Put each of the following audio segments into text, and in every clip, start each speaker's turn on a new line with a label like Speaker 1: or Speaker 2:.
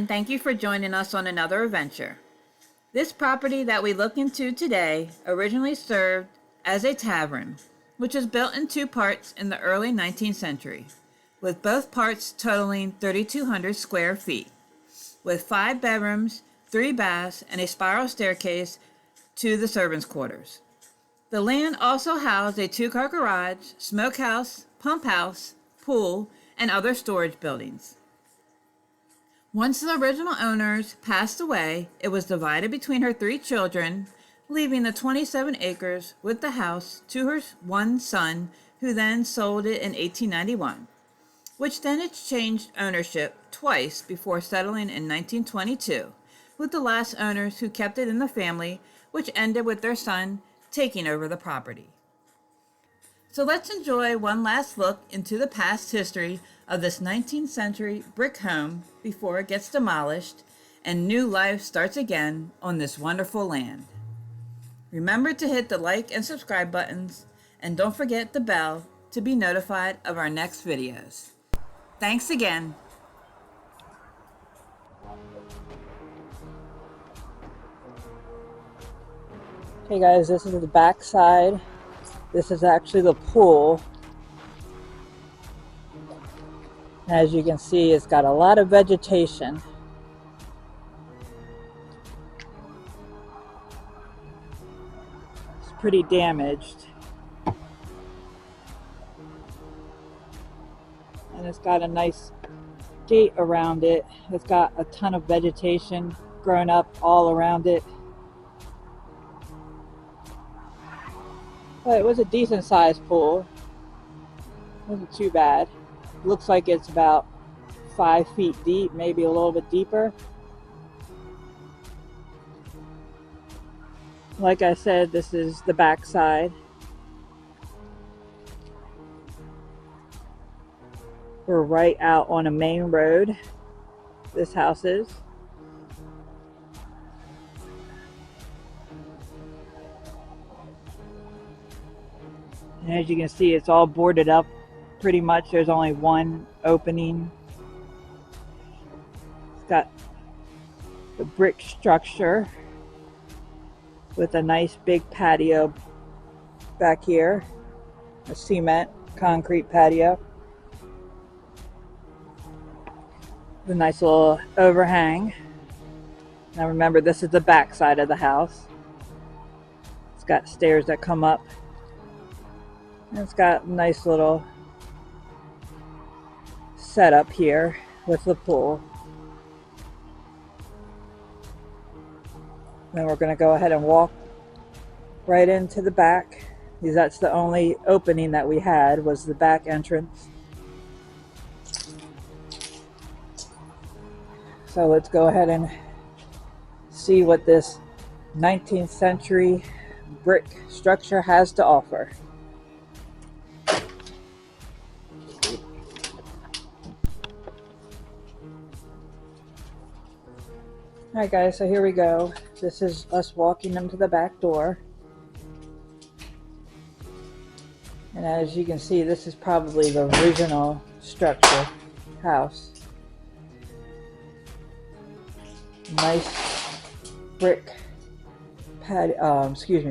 Speaker 1: thank you for joining us on another adventure. This property that we look into today originally served as a tavern, which was built in two parts in the early 19th century, with both parts totaling 3,200 square feet, with 5 bedrooms, 3 baths, and a spiral staircase to the servants' quarters. The land also housed a 2-car garage, smokehouse, pumphouse, pool, and other storage buildings. Once the original owners passed away, it was divided between her 3 children, leaving the 27 acres with the house to her one son, who then sold it in 1891, which then exchanged ownership twice before settling in 1922, with the last owners who kept it in the family, which ended with their son taking over the property. So let's enjoy one last look into the past history of this 19th century brick home before it gets demolished and new life starts again on this wonderful land. Remember to hit the like and subscribe buttons, and don't forget the bell to be notified of our next videos. Thanks again.
Speaker 2: Hey guys, this is the back side. This is actually the pool. As you can see, it's got a lot of vegetation. It's pretty damaged. And it's got a nice gate around it. It's got a ton of vegetation growing up all around it. But it was a decent sized pool. It wasn't too bad. Looks like it's about 5 feet deep, maybe a little bit deeper. Like I said, this is the back side. We're right out on a main road. This house is. And as you can see, it's all boarded up pretty much. There's only one opening. It's got the brick structure with a nice big patio back here, a cement concrete patio. The nice little overhang. Now remember, this is the back side of the house. It's got stairs that come up. And it's got a nice little setup here with the pool. Then we're going to go ahead and walk right into the back, because that's the only opening that we had, was the back entrance. So let's go ahead and see what this 19th century brick structure has to offer. Alright guys, so here we go. This is us walking into the back door. And as you can see, this is probably the original structure house. Nice brick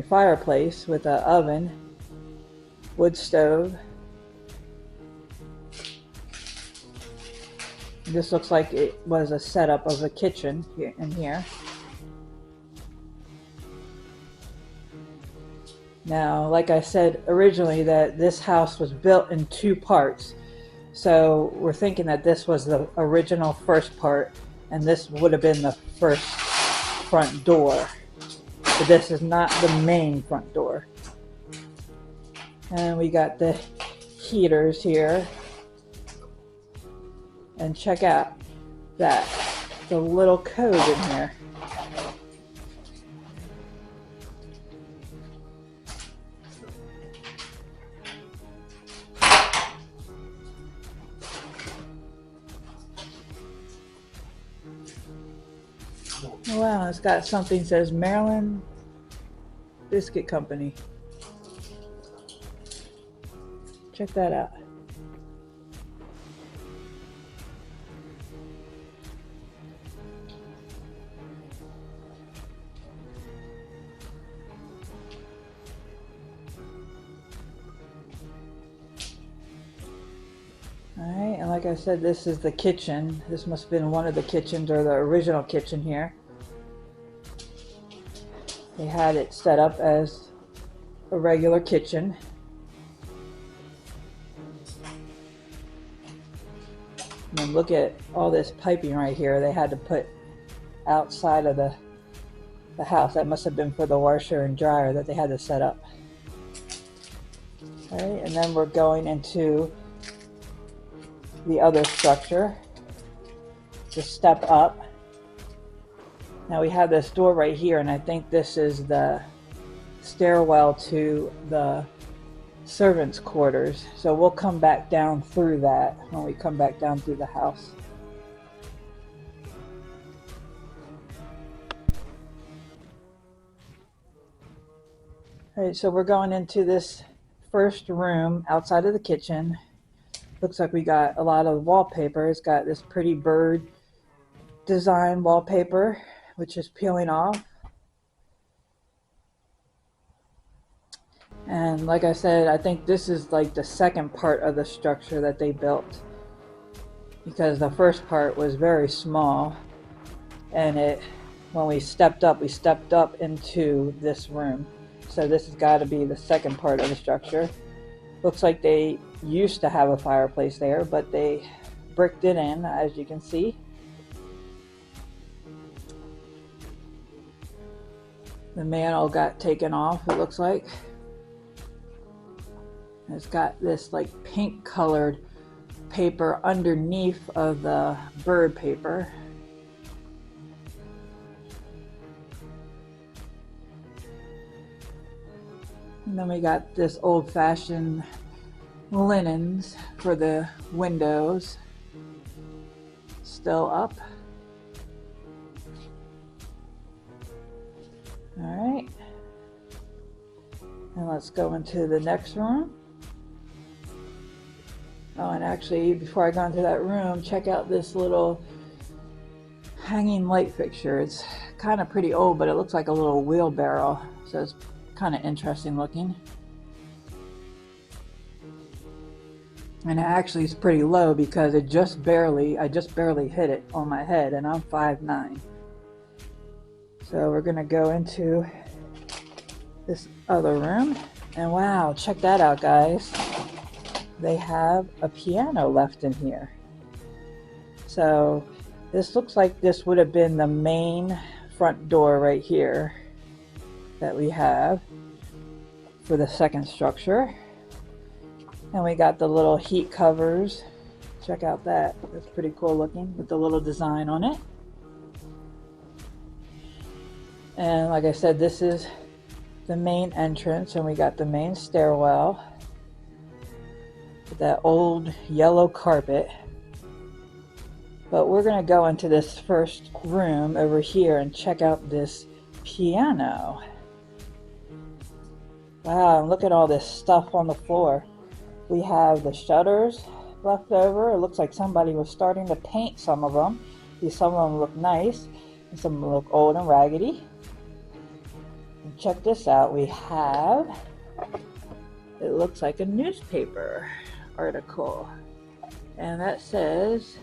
Speaker 2: fireplace with an oven, wood stove. This looks like it was a setup of a kitchen here in here. Now, like I said originally, that this house was built in 2 parts. So we're thinking that this was the original first part, and this would have been the first front door. But this is not the main front door. And we got the heaters here. And check out that, the little code in here. Wow, it's got something that says Maryland Biscuit Company. Check that out. like I said, this is the kitchen. This must have been one of the kitchens or the original kitchen here. They had it set up as a regular kitchen. And then look at all this piping right here. They had to put outside of the house. That must have been for the washer and dryer that they had to set up. All right, and then we're going into the other structure. Just step up. Now we have this door right here, and I think this is the stairwell to the servants' quarters. So we'll come back down through that when we come back down through the house. All right, so we're going into this first room outside of the kitchen. Looks like we got a lot of wallpaper. It's got this pretty bird design wallpaper, which is peeling off. And like I said, I think this is like the second part of the structure that they built, because the first part was very small, and when we stepped up into this room. So this has got to be the second part of the structure. Looks like they used to have a fireplace there, but they bricked it in, as you can see. The mantle got taken off, it looks like. It's got this like pink colored paper underneath of the bird paper. And then we got this old-fashioned linens for the windows, still up. All right, and let's go into the next room. Oh, and actually, before I go into that room, check out this little hanging light fixture. It's kind of pretty old, but it looks like a little wheelbarrow, so it's kind of interesting looking. And it actually is pretty low because I just barely hit it on my head, and I'm 5'9". So we're gonna go into this other room, and wow, check that out, guys. They have a piano left in here. So this looks like this would have been the main front door right here that we have for the second structure. And we got the little heat covers. Check out that. That's pretty cool looking with the little design on it. And like I said, this is the main entrance, and we got the main stairwell with that old yellow carpet. But we're gonna go into this first room over here and check out this piano. Wow, and look at all this stuff on the floor. We have the shutters left over. It looks like somebody was starting to paint some of them. Some of them look nice, and some of them look old and raggedy. And check this out. We have, it looks like a newspaper article. And that says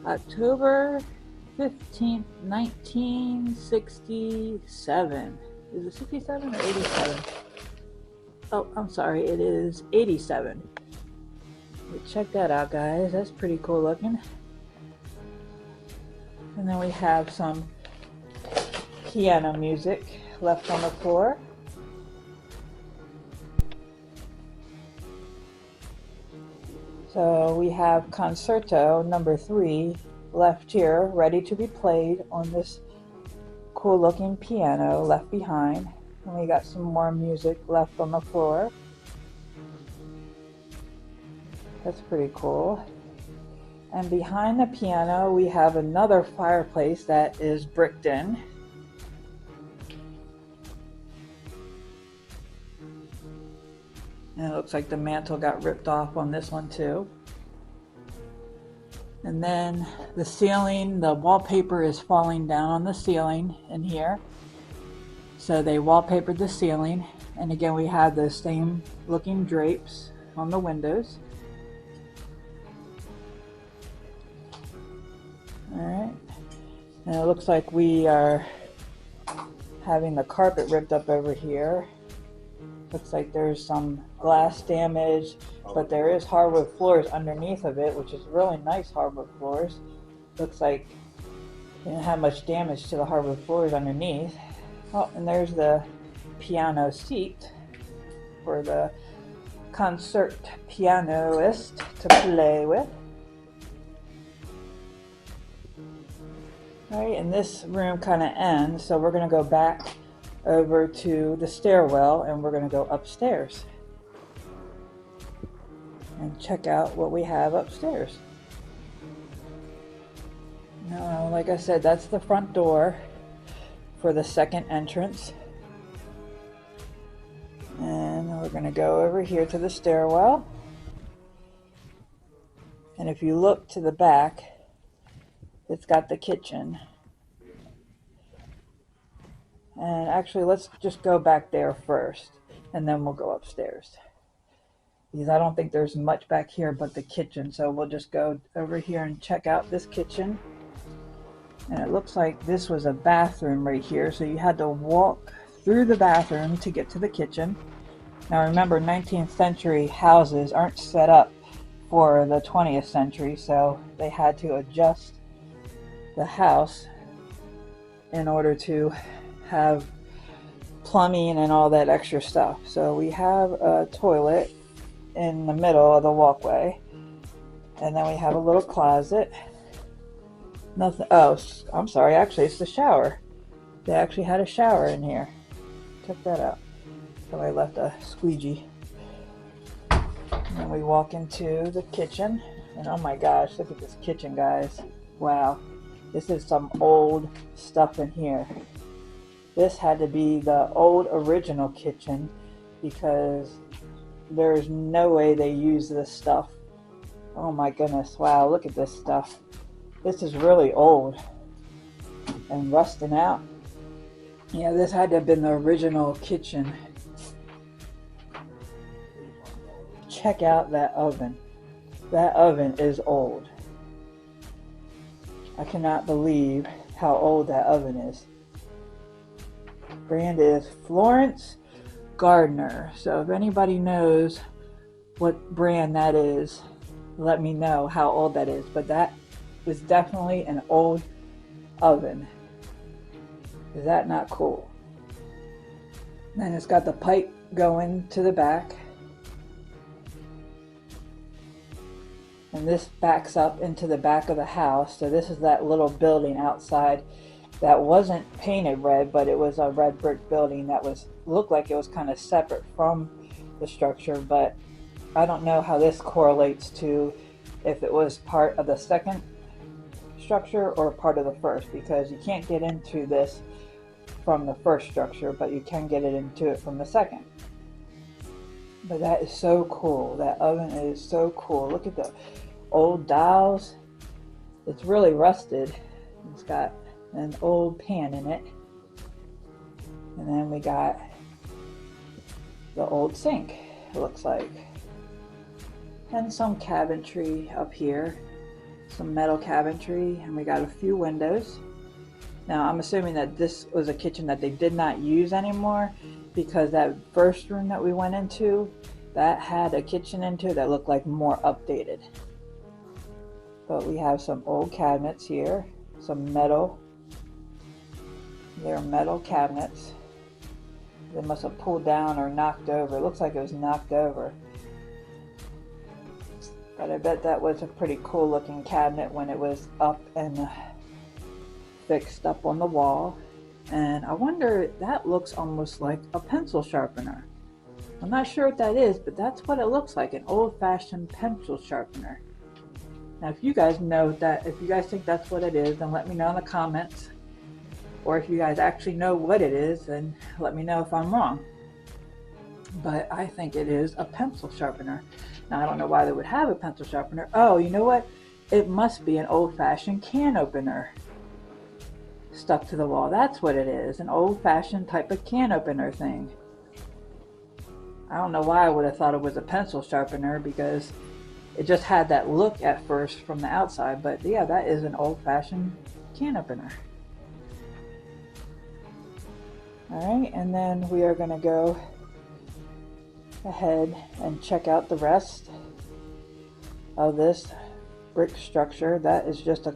Speaker 2: October 15th, 1967. Is it 67 or 87? Oh, I'm sorry, it is 87. But check that out, guys. That's pretty cool looking. And then we have some piano music left on the floor. So we have Concerto number 3 left here, ready to be played on this cool looking piano left behind. And we got some more music left on the floor. That's pretty cool. And behind the piano, we have another fireplace that is bricked in. And it looks like the mantle got ripped off on this one too. And then the ceiling, the wallpaper is falling down on the ceiling in here. So they wallpapered the ceiling. And again, we have the same looking drapes on the windows. Alright, and it looks like we are having the carpet ripped up over here. Looks like there's some glass damage, but there is hardwood floors underneath of it, which is really nice hardwood floors. Looks like they didn't have much damage to the hardwood floors underneath. Oh, and there's the piano seat for the concert pianist to play with. Alright, and this room kind of ends, so we're going to go back over to the stairwell and we're going to go upstairs and check out what we have upstairs. Now, like I said, that's the front door for the second entrance. And we're going to go over here to the stairwell. And if you look to the back, it's got the kitchen. And actually, let's just go back there first, and then we'll go upstairs. Because I don't think there's much back here but the kitchen, so we'll just go over here and check out this kitchen. And it looks like this was a bathroom right here, so you had to walk through the bathroom to get to the kitchen. Now remember, 19th century houses aren't set up for the 20th century, so they had to adjust the house in order to have plumbing and all that extra stuff. So we have a toilet in the middle of the walkway, and then we have a little closet. Nothing. Oh, I'm sorry, actually it's the shower. They actually had a shower in here. Check that out. So I left a squeegee. And then we walk into the kitchen, and oh my gosh, look at this kitchen, guys. Wow, this is some old stuff in here. This had to be the old original kitchen, because there's no way they use this stuff. Oh my goodness, wow, look at this stuff. This is really old and rusting out. Yeah, this had to have been the original kitchen. Check out that oven. That oven is old. I cannot believe how old that oven is. Brand is Florence Gardner. So if anybody knows what brand that is, let me know how old that is. But that was definitely an old oven. Is that not cool? And it's got the pipe going to the back. And this backs up into the back of the house. So this is that little building outside that wasn't painted red, but it was a red brick building that looked like it was kind of separate from the structure. But I don't know how this correlates to if it was part of the second structure or part of the first, because you can't get into this from the first structure, but you can get it into it from the second. But that is so cool. That oven is so cool. Look at the old dials. It's really rusted. It's got an old pan in it. And then we got the old sink, it looks like. And some cabinetry up here. Some metal cabinetry, and we got a few windows. Now I'm assuming that this was a kitchen that they did not use anymore, because that first room that we went into, that had a kitchen into it that looked like more updated. But we have some old cabinets here, some metal. They're metal cabinets. They must have pulled down or knocked over. It looks like it was knocked over. But I bet that was a pretty cool looking cabinet when it was up and fixed up on the wall. And I wonder, that looks almost like a pencil sharpener. I'm not sure what that is, but that's what it looks like, an old-fashioned pencil sharpener. Now if you guys know that, if you guys think that's what it is, then let me know in the comments. Or if you guys actually know what it is, then let me know if I'm wrong. But I think it is a pencil sharpener. Now I don't know why they would have a pencil sharpener. Oh, you know what? It must be an old-fashioned can opener stuck to the wall. That's what it is, an old-fashioned type of can opener thing. I don't know why I would have thought it was a pencil sharpener, because it just had that look at first from the outside, but yeah, that is an old-fashioned can opener. All right, and then we are going to go ahead and check out the rest of this brick structure. That is just a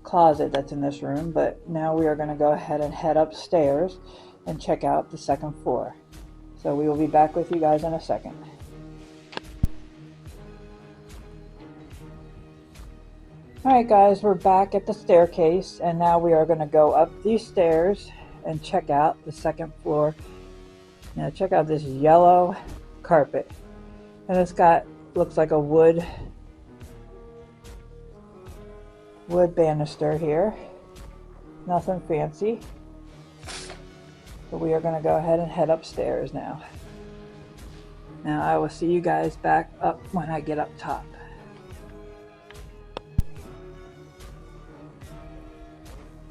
Speaker 2: closet that's in this room, but now we are going to go ahead and head upstairs and check out the second floor. So we will be back with you guys in a second. Alright guys, we're back at the staircase, and now we are going to go up these stairs and check out the second floor. Now check out this yellow carpet, and it's got, looks like a wood banister here. Nothing fancy. So we are going to go ahead and head upstairs now. Now I will see you guys back up when I get up top.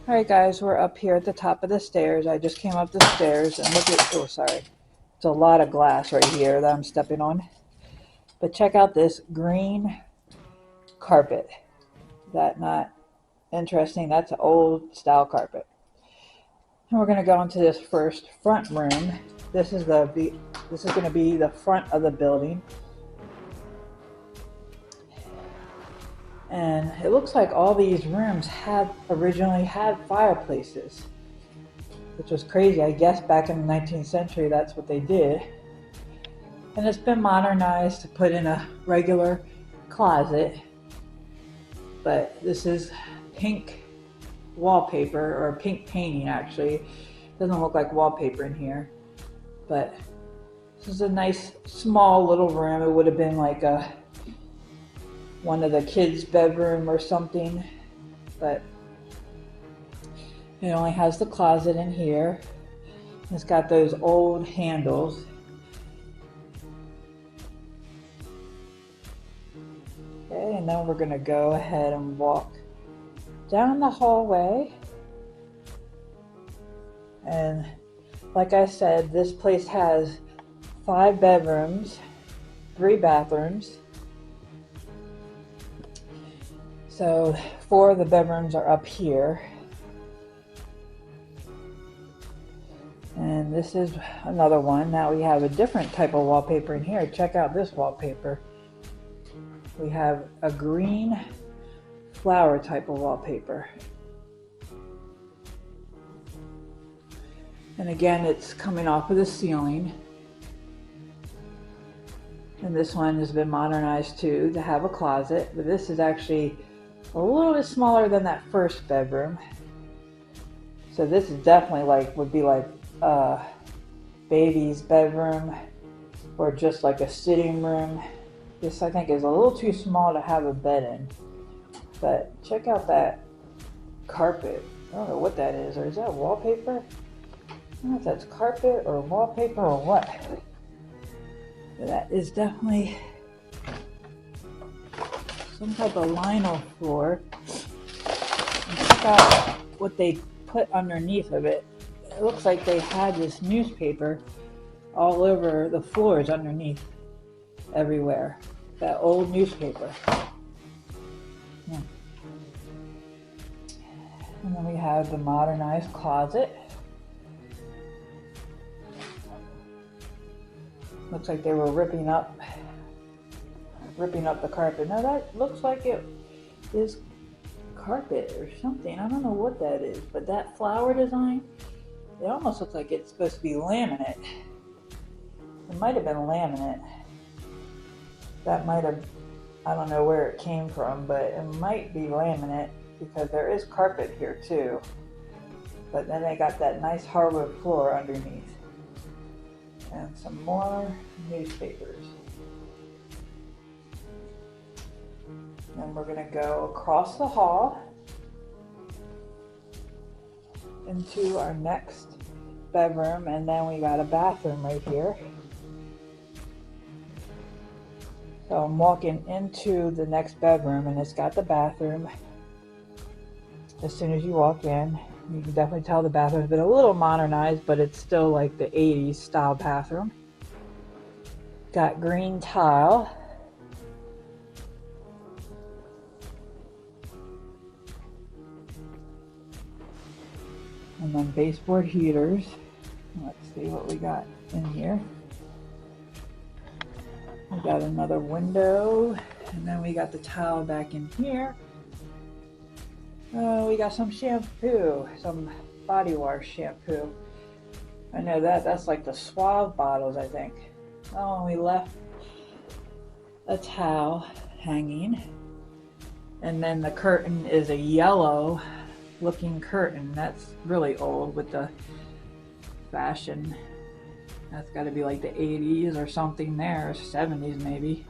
Speaker 2: Alright guys, we're up here at the top of the stairs. I just came up the stairs and look at, oh sorry, it's a lot of glass right here that I'm stepping on. But check out this green carpet. Is that not interesting? That's an old style carpet. And we're going to go into this first front room. This is going to be the front of the building. And it looks like all these rooms originally had fireplaces, which was crazy. I guess back in the 19th century, that's what they did. And it's been modernized to put in a regular closet. But this is pink wallpaper, or pink painting actually. Doesn't look like wallpaper in here. But this is a nice small little room. It would have been like one of the kids' bedroom or something, but it only has the closet in here. It's got those old handles. Okay, and then we're gonna go ahead and walk down the hallway. And like I said, this place has 5 bedrooms, 3 bathrooms. So 4 of the bedrooms are up here. And this is another one. Now we have a different type of wallpaper in here. Check out this wallpaper. We have a green flower type of wallpaper. And again, it's coming off of the ceiling. And this one has been modernized too, to have a closet. But this is actually a little bit smaller than that first bedroom. So this is definitely would be like baby's bedroom, or just like a sitting room. This I think is a little too small to have a bed in. But check out that carpet. I don't know what that is, or is that wallpaper? I don't know if that's carpet or wallpaper or what. But that is definitely some type of vinyl floor. And check out what they put underneath of it. It looks like they had this newspaper all over the floors underneath, everywhere. That old newspaper. Yeah. And then we have the modernized closet. Looks like they were ripping up the carpet. Now that looks like it is carpet or something. I don't know what that is, but that flower design, it almost looks like it's supposed to be laminate. It might have been laminate. That might have, I don't know where it came from, but it might be laminate because there is carpet here too. But then they got that nice hardwood floor underneath. And some more newspapers. Then we're going to go across the hall into our next bedroom, and then we got a bathroom right here. So I'm walking into the next bedroom, and it's got the bathroom. As soon as you walk in, you can definitely tell the bathroom's been a little modernized, but it's still like the 80s style bathroom. Got green tile. And then baseboard heaters. Let's see what we got in here. We got another window, and then we got the towel back in here. Oh, we got some shampoo, some body wash shampoo. I know that's like the Suave bottles, I think. Oh, and we left a towel hanging. And then the curtain is a yellow looking curtain. That's really old with the fashion. That's got to be like the 80s or something there, 70s maybe.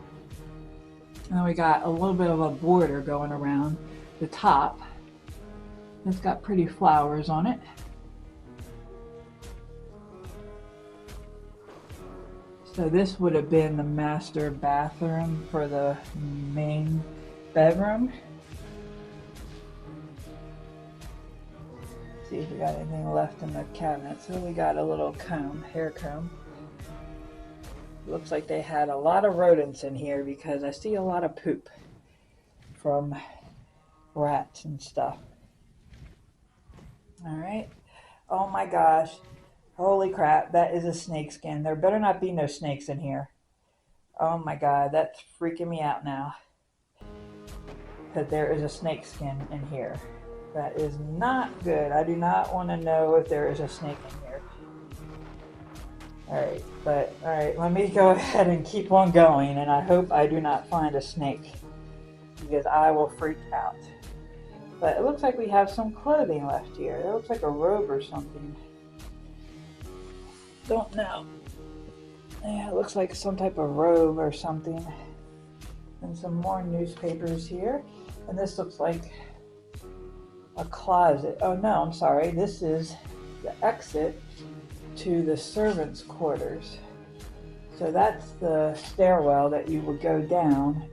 Speaker 2: And then we got a little bit of a border going around the top. It's got pretty flowers on it. So this would have been the master bathroom for the main bedroom. See if we got anything left in the cabinet. So we got a little comb, hair comb. Looks like they had a lot of rodents in here because I see a lot of poop from rats and stuff. All right. Oh my gosh. Holy crap, that is a snake skin. There better not be no snakes in here. Oh my god, that's freaking me out now. Because there is a snake skin in here. That is not good. I do not want to know if there is a snake in here. Alright, let me go ahead and keep on going, and I hope I do not find a snake, because I will freak out. But it looks like we have some clothing left here. It looks like a robe or something. Don't know. Yeah, it looks like some type of robe or something. And some more newspapers here. And this looks like a closet. Oh no, I'm sorry. This is the exit to the servants' quarters. So that's the stairwell that you would go down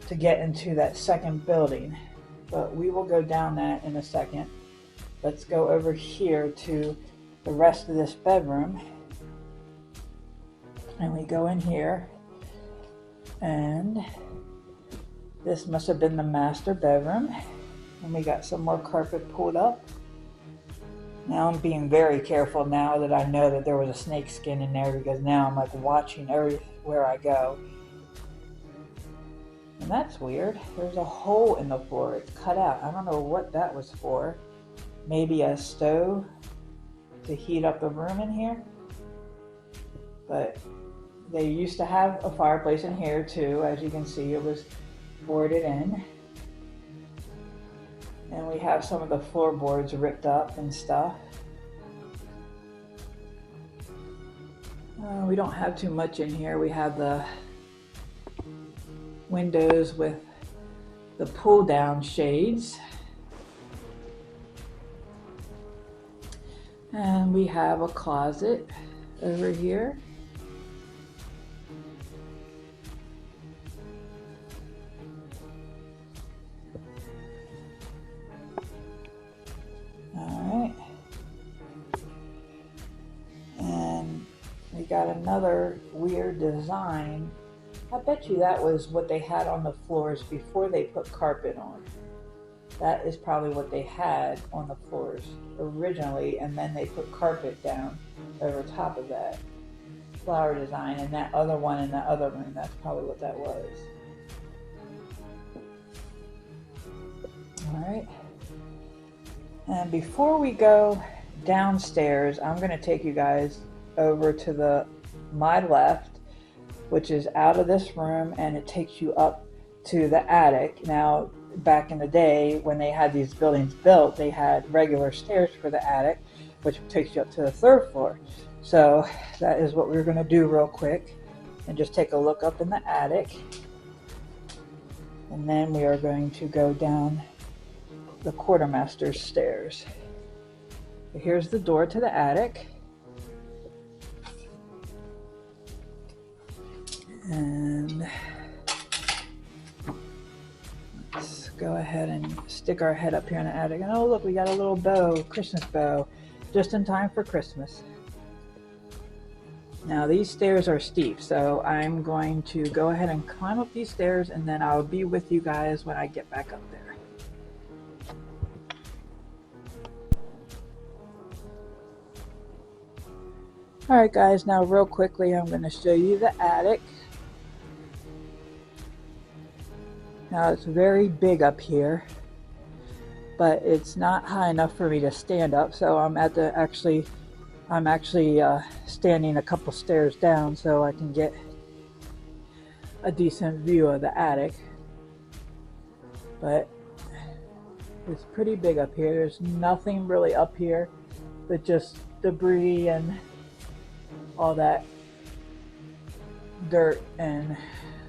Speaker 2: to get into that second building. But we will go down that in a second. Let's go over here to the rest of this bedroom. And we go in here. And this must have been the master bedroom. And we got some more carpet pulled up. Now I'm being very careful now that I know that there was a snake skin in there, because now I'm like watching everywhere I go. And that's weird. There's a hole in the floor. It's cut out. I don't know what that was for. Maybe a stove to heat up the room in here. But they used to have a fireplace in here too. As you can see, it was boarded in. And we have some of the floorboards ripped up and stuff. We don't have too much in here. We have the windows with the pull down shades. And we have a closet over here. Alright. And we got another weird design. I bet you that was what they had on the floors before they put carpet on. That is probably what they had on the floors originally, and then they put carpet down over top of that flower design, and that other one in that other room, that's probably what that was. Alright. And before we go downstairs, I'm going to take you guys over to my left, which is out of this room, and it takes you up to the attic. Now, back in the day when they had these buildings built, they had regular stairs for the attic, which takes you up to the third floor. So that is what we're going to do real quick, and just take a look up in the attic. And then we are going to go down the quartermaster's stairs. So here's the door to the attic. And let's go ahead and stick our head up here in the attic. And oh look, we got a little bow, Christmas bow, just in time for Christmas. Now these stairs are steep, so I'm going to go ahead and climb up these stairs, and then I'll be with you guys when I get back up there. Alright guys, now real quickly I'm going to show you the attic. Now it's very big up here, but it's not high enough for me to stand up, so I'm actually standing a couple stairs down so I can get a decent view of the attic. But it's pretty big up here. There's nothing really up here but just debris and all that dirt and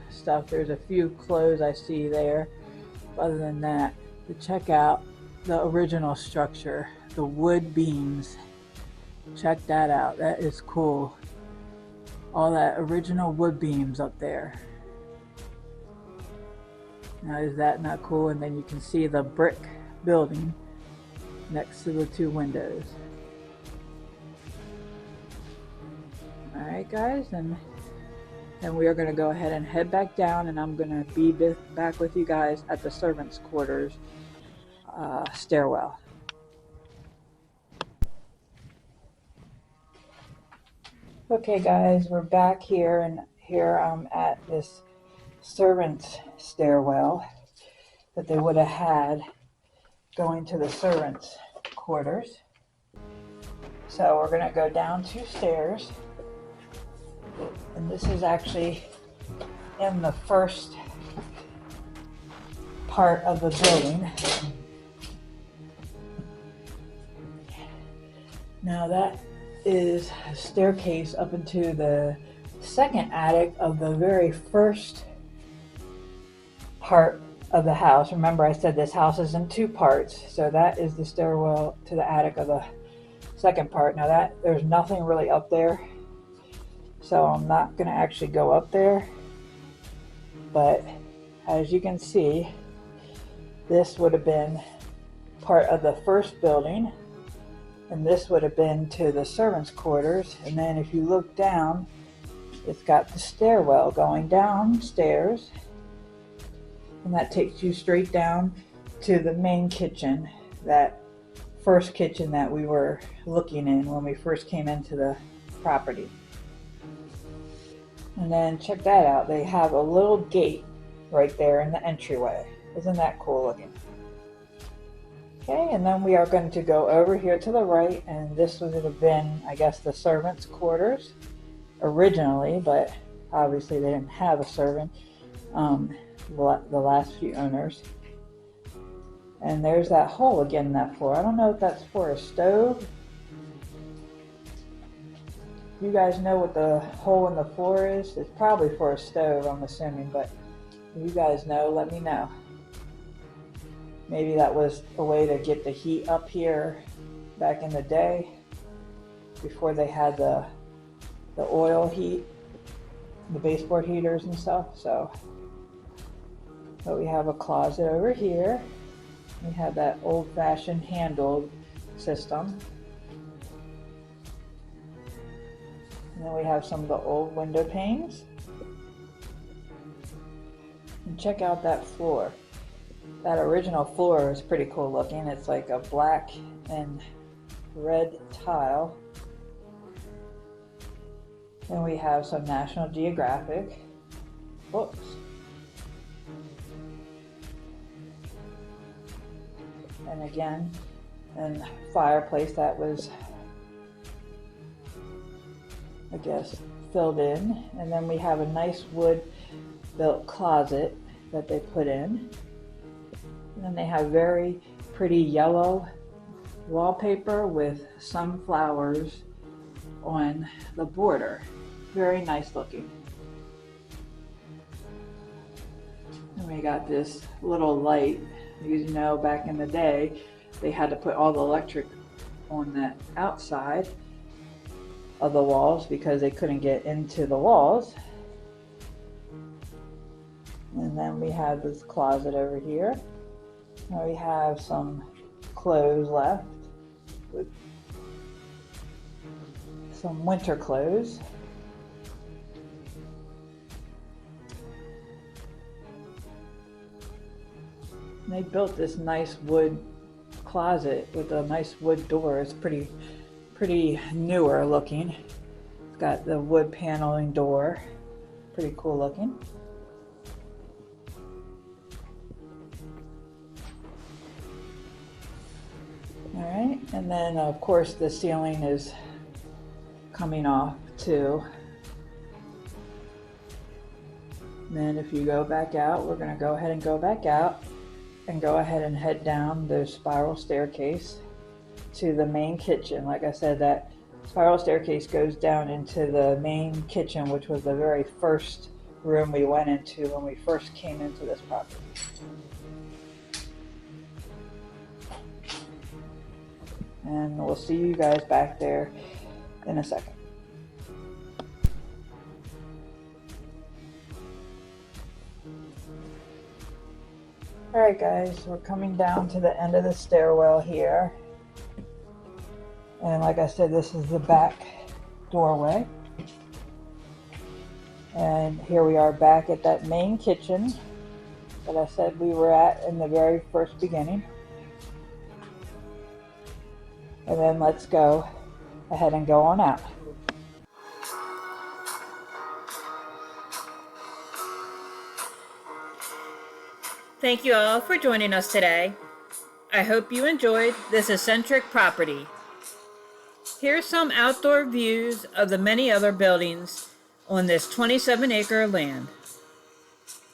Speaker 2: stuff. There's a few clothes I see there. Other than that, to check out the original structure, the wood beams. Check that out. That is cool. All that original wood beams up there. Now, is that not cool? And then you can see the brick building next to the two windows. Alright guys, and we are going to go ahead and head back down, and I'm going to be back with you guys at the servants' quarters stairwell. Okay guys, we're back here, and here I'm at this servants' stairwell that they would have had going to the servants' quarters. So we're going to go down 2 stairs, and this is actually in the first part of the building. Now that is a staircase up into the second attic of the very first part of the house. Remember, I said this house is in 2 parts, so that is the stairwell to the attic of the second part. Now that there's nothing really up there, so I'm not going to actually go up there, but as you can see, this would have been part of the first building, and this would have been to the servants' quarters. And then if you look down, it's got the stairwell going downstairs, and that takes you straight down to the main kitchen, that first kitchen that we were looking in when we first came into the property. And then check that out, they have a little gate right there in the entryway. Isn't that cool looking? Okay, and then we are going to go over here to the right, and this would have been, I guess, the servants' quarters originally, but obviously they didn't have a servant, the last few owners. And there's that hole again in that floor. I don't know if that's for a stove. You guys know what the hole in the floor is? It's probably for a stove, I'm assuming, but if you guys know, let me know. Maybe that was a way to get the heat up here back in the day, before they had the oil heat, the baseboard heaters and stuff. So, but we have a closet over here. We have that old-fashioned handled system. And then we have some of the old window panes. And check out that floor. That original floor is pretty cool looking. It's like a black and red tile. Then we have some National Geographic books. And again, a fireplace that was, I guess, filled in. And then we have a nice wood built closet that they put in. And then they have very pretty yellow wallpaper with sunflowers on the border. Very nice looking. And we got this little light. You know, back in the day, they had to put all the electric on the outside of the walls because they couldn't get into the walls. And then we have this closet over here. Now we have some clothes left, with some winter clothes. And they built this nice wood closet with a nice wood door. It's pretty newer looking. Got the wood paneling door. Pretty cool looking. Alright, and then of course the ceiling is coming off too. And then if you go back out, we're going to go ahead and go back out and go ahead and head down the spiral staircase to the main kitchen. Like I said, that spiral staircase goes down into the main kitchen, which was the very first room we went into when we first came into this property. And we'll see you guys back there in a second. Alright guys, we're coming down to the end of the stairwell here. And like I said, this is the back doorway. And here we are back at that main kitchen that I said we were at in the very first beginning. And then let's go ahead and go on out.
Speaker 1: Thank you all for joining us today. I hope you enjoyed this eccentric property. Here's some outdoor views of the many other buildings on this 27-acre land.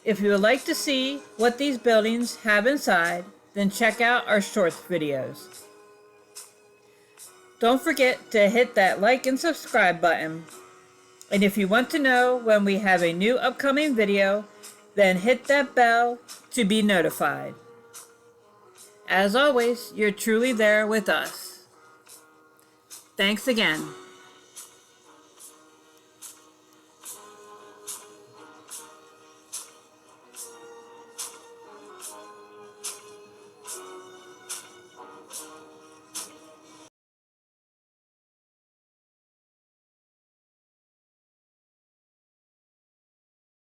Speaker 1: If you would like to see what these buildings have inside, then check out our shorts videos. Don't forget to hit that like and subscribe button. And if you want to know when we have a new upcoming video, then hit that bell to be notified. As always, you're truly there with us. Thanks again.